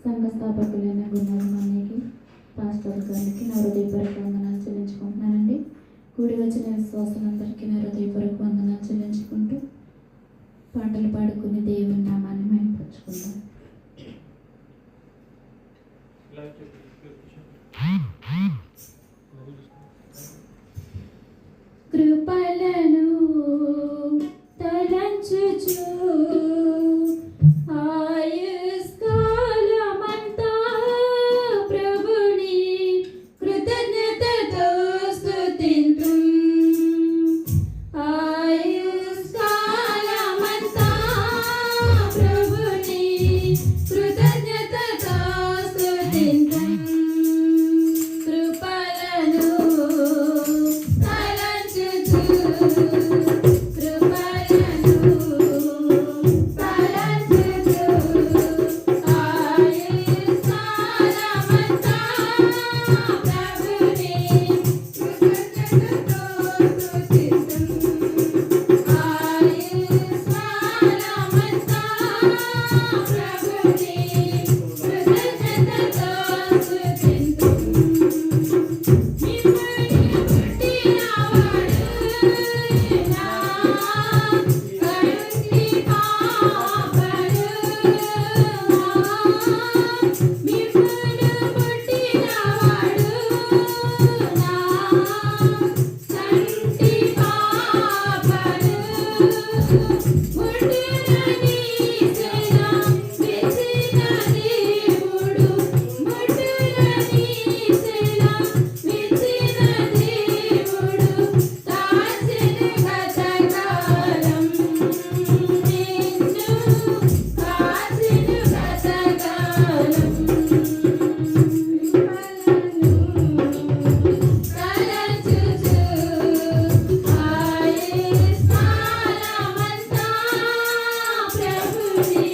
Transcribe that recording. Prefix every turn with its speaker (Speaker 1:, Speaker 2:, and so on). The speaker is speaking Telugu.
Speaker 1: సంఘ స్థాపకులైన గురునాథమన్నయ్యకి, పాస్టర్ గారికి నా హృదయపూర్వక వందనాలు చెల్లించుకుంటున్నానండి. కూడి వచ్చిన విశ్వాసులందరికీ నా హృదయపూర్వక వందనాలు చెల్లించుకుంటూ పాటలు పాడుకుని దేవుని నామాన్ని మహిమపరచుకుందాం. కృపలను తలంచుచు ఆయుష్కాలమంతా ప్రభుని కృతజ్ఞతతో స్తుతింతుం. ఆయుష్కాలమంతా ప్రభుని కృతజ్ఞతతో స్తుతింతుం. కృపలను తలంచుచు ప్రభుని